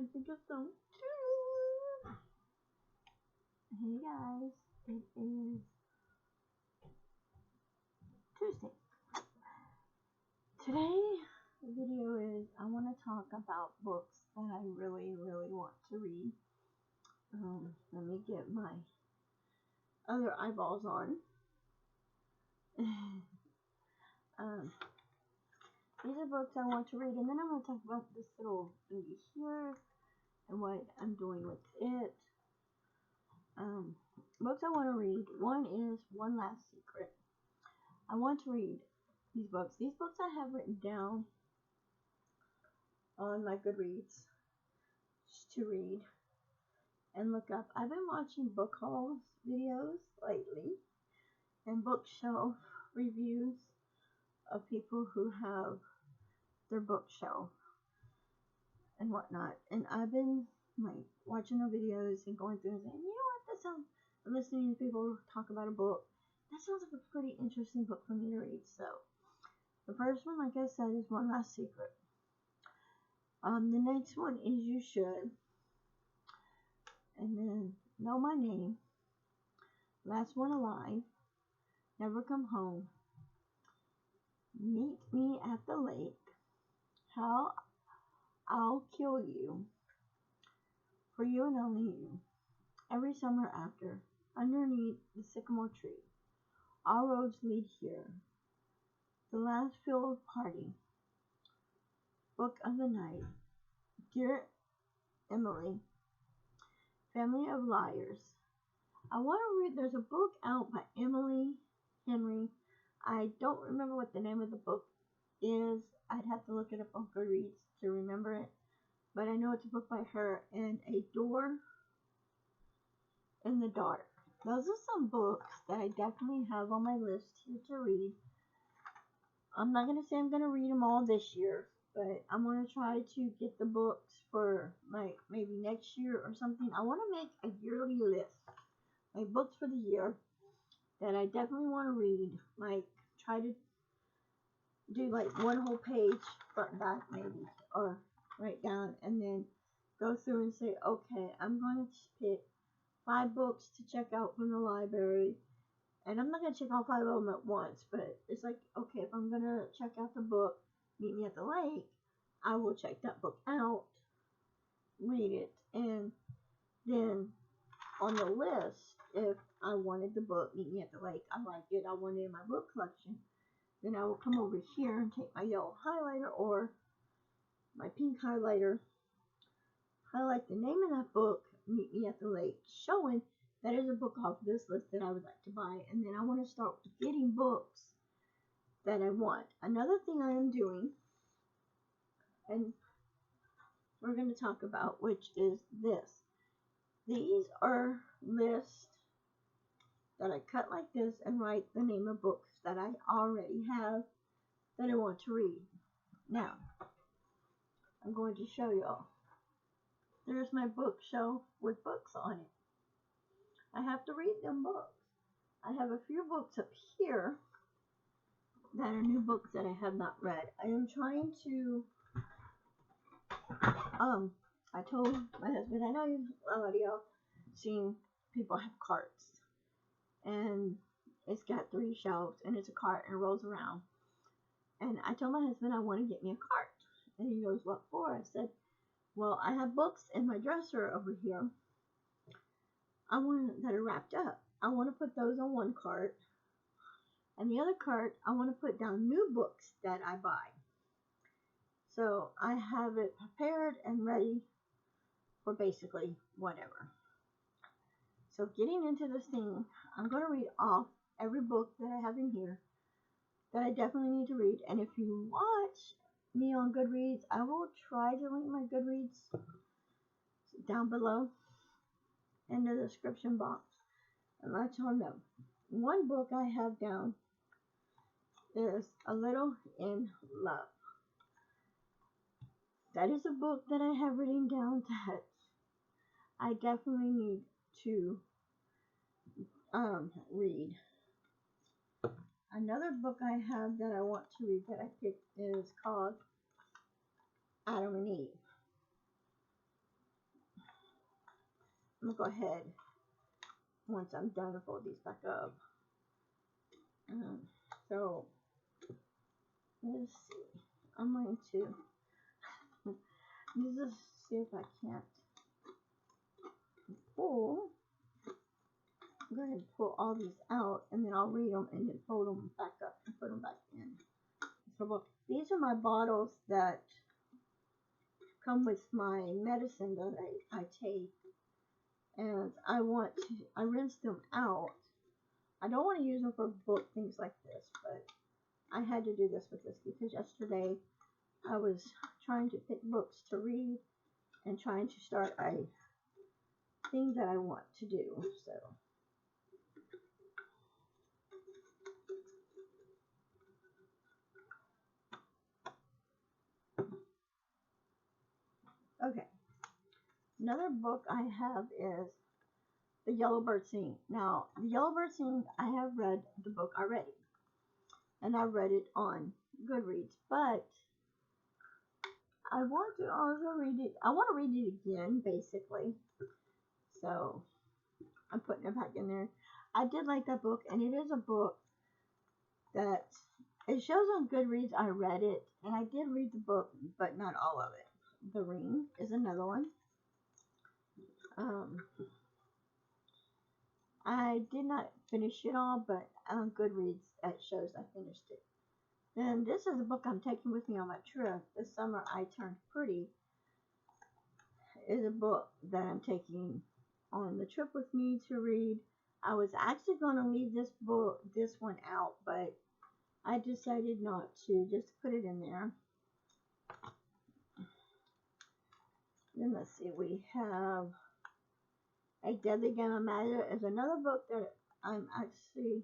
time to get some. Hey guys, it is Tuesday. Today, the video is I want to talk about books that I really want to read. Let me get my other eyeballs on. These are books I want to read, and then I'm going to talk about this little thingy here and what I'm doing with it. Books I want to read. One is One Last Secret. I want to read these books. These books I have written down on my Goodreads just to read and look up. I've been watching book hauls videos lately and bookshelf reviews of people who have their bookshelf and whatnot. And I've been like watching the videos and going through and saying, you know what, that sounds, listening to people talk about a book, that sounds like a pretty interesting book for me to read. So the first one, like I said, is One Last Secret. The next one is You Should. And then Know My Name. Last One Alive. Never Come Home. Meet Me at the Lake. How I'll Kill You. For You and Only You. Every Summer After. Underneath the Sycamore Tree. All Roads Lead Here. The Last Field Party. Book of the Night. Dear Emily. Family of Liars. I want to read, there's a book out by Emily Henry. I don't remember what the name of the book is. I'd have to look it up on Goodreads to remember it. But I know it's a book by her. And A Door in the Dark. Those are some books that I definitely have on my list here to read. I'm not going to say I'm going to read them all this year, but I'm going to try to get the books for like maybe next year or something. I want to make a yearly list, like books for the year that I definitely want to read. Like try to do like one whole page front and back maybe, or write down and then go through and say, okay, I'm going to pick 5 books to check out from the library. And I'm not going to check all 5 of them at once, but it's like, okay, if I'm going to check out the book, Meet Me at the Lake, I will check that book out, read it, and then on the list, if I wanted the book, Meet Me at the Lake, I liked it, I wanted it in my book collection, then I will come over here and take my yellow highlighter or my pink highlighter, highlight the name of that book, Meet Me at the Lake, showing that is a book off this list that I would like to buy. And then I want to start getting books that I want. Another thing I am doing, and we're going to talk about, which is this. These are lists that I cut like this and write the name of books that I already have that I want to read. Now, I'm going to show y'all. There's my bookshelf with books on it. I have to read them books. I have a few books up here that are new books that I have not read. I am trying to, I told my husband, I know a lot of y'all seen people have carts, and it's got 3 shelves, and it's a cart, and it rolls around. And I told my husband I want to get me a cart. And he goes, what for? I said, well, I have books in my dresser over here. I want that are wrapped up. I want to put those on one cart. And the other cart, I want to put down new books that I buy. So I have it prepared and ready for basically whatever. So getting into this thing, I'm going to read off every book that I have in here that I definitely need to read. And if you watch me on Goodreads, I will try to link my Goodreads down below in the description box and let y'all know. One book I have down is A Little in Love. That is a book that I have written down that I definitely need to read. Another book I have that I want to read that I picked is called Adam and Eve. I'm going to go ahead once I'm done to fold these back up. So, let's see. I'm going to just see if I can't pull. Go ahead and pull all these out, and then I'll read them and then fold them back up and put them back in. So these are my bottles that come with my medicine that I take, and I rinse them out. I don't want to use them for book things like this, but I had to do this with this because yesterday I was trying to pick books to read and trying to start a thing that I want to do. So okay, another book I have is The Yellowbird Sing. Now, The Yellowbird Sing, I have read the book already, and I read it on Goodreads, but I want to also read it. I want to read it again, basically. So I'm putting it back in there. I did like that book, and it is a book that it shows on Goodreads. I read it, and I did read the book, but not all of it. The Ring is another one. I did not finish it all, but on Goodreads it shows I finished it. And this is a book I'm taking with me on my trip. This summer I Turned Pretty is a book that I'm taking on the trip with me to read. I was actually going to leave this one out, but I decided not to, just put it in there. Then let's see, we have A Deadly Game of Magic is another book that I'm actually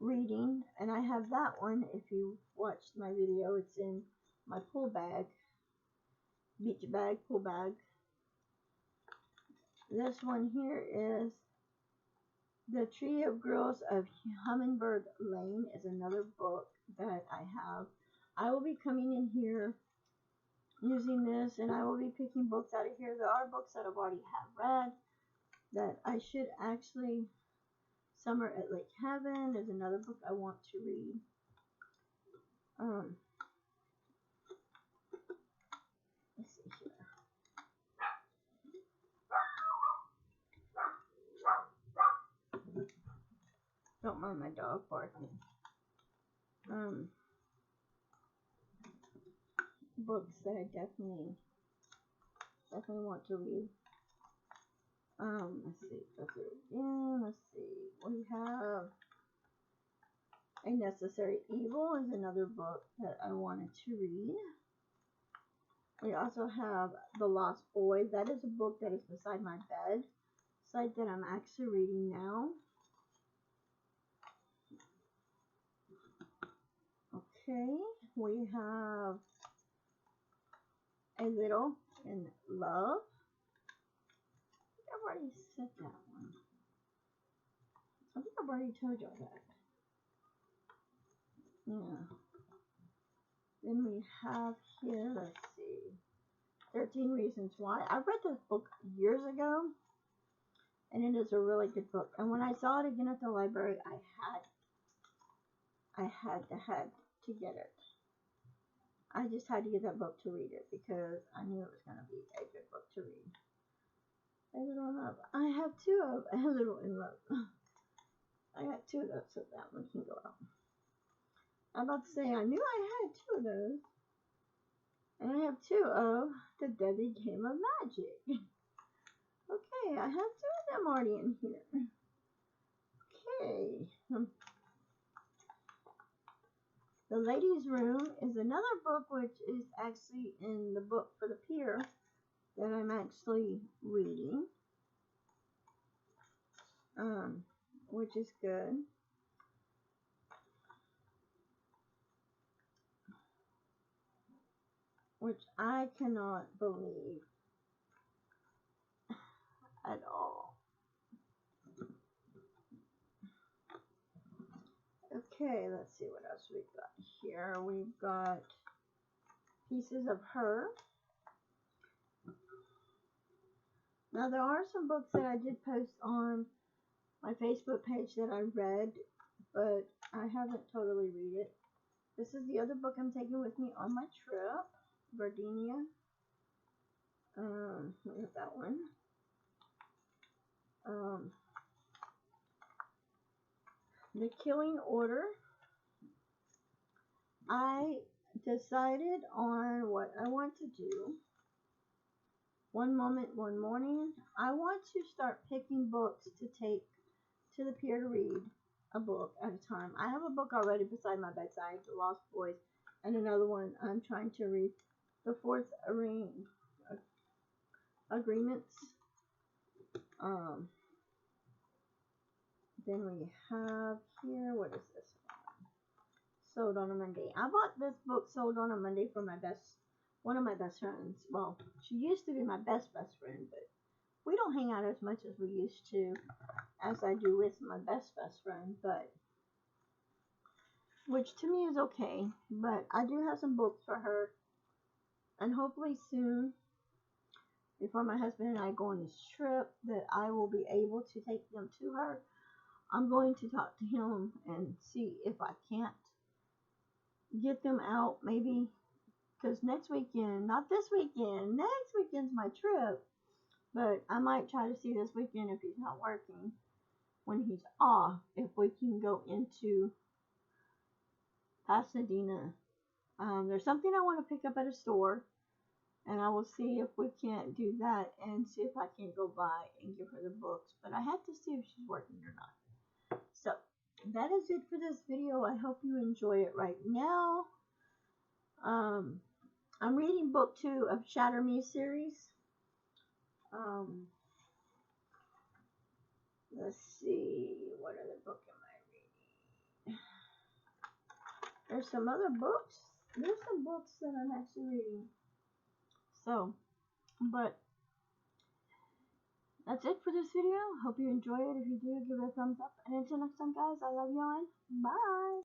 reading, and I have that one. If you watched my video, it's in my pull bag, beach bag, pull bag. This one here is The Tree of Girls of Hummingbird Lane is another book that I have. I will be coming in here using this, and I will be picking books out of here. There are books that I've already have read that I should actually. Summer at Lake Haven is another book I want to read. Let's see here. Don't mind my dog barking. Books that I definitely want to read. Let's see. Go through again. Let's see. We have A Necessary Evil is another book that I wanted to read. We also have The Lost Boy. That is a book that is beside my bed. Site that I'm actually reading now. Okay, we have A Little in Love. I've already said that one. I think I've already told y'all that. Yeah. Then we have here, let's see, 13 Reasons Why. I read this book years ago, and it is a really good book. And when I saw it again at the library, I had to get it. I just had to get that book to read it because I knew it was going to be a good book to read. A Little in Love. I have two of A Little in Love. I got two of those, so that one can go out. I'm about to say, I knew I had two of those. And I have two of The Deadly Game of Magic. Okay, I have two of them already in here. Okay. The Lady's Room is another book which is actually in the book for the pier that I'm actually reading. Which is good. Which I cannot believe at all. Okay, let's see what else we've got here. We've got Pieces of Her. Now, there are some books that I did post on my Facebook page that I read, but I haven't totally read it. This is the other book I'm taking with me on my trip, Gardenia. Look at that one. The Killing Order. I decided on what I want to do. One moment, one morning. I want to start picking books to take to the pier to read a book at a time. I have a book already beside my bedside, The Lost Boys, and another one I'm trying to read, The Fourth Agreements. Then we have here, what is this? Sold on a Monday. I bought this book Sold on a Monday for one of my best friends. Well, she used to be my best friend, but we don't hang out as much as we used to, as I do with my best friend, but which to me is okay. But I do have some books for her, and hopefully soon, before my husband and I go on this trip, that I will be able to take them to her. I'm going to talk to him and see if I can't get them out, maybe, because next weekend, not this weekend, next weekend's my trip, but I might try to see this weekend if he's not working, when he's off, if we can go into Pasadena. There's something I want to pick up at a store, and I will see if we can't do that and see if I can't go by and give her the books, but I have to see if she's working or not. So that is it for this video. I hope you enjoy it right now. I'm reading book 2 of Shatter Me series. Let's see, what other book am I reading? There's some other books. There's some books that I'm actually reading. So, but that's it for this video. Hope you enjoy it. If you do, give it a thumbs up. And until next time, guys, I love you and bye.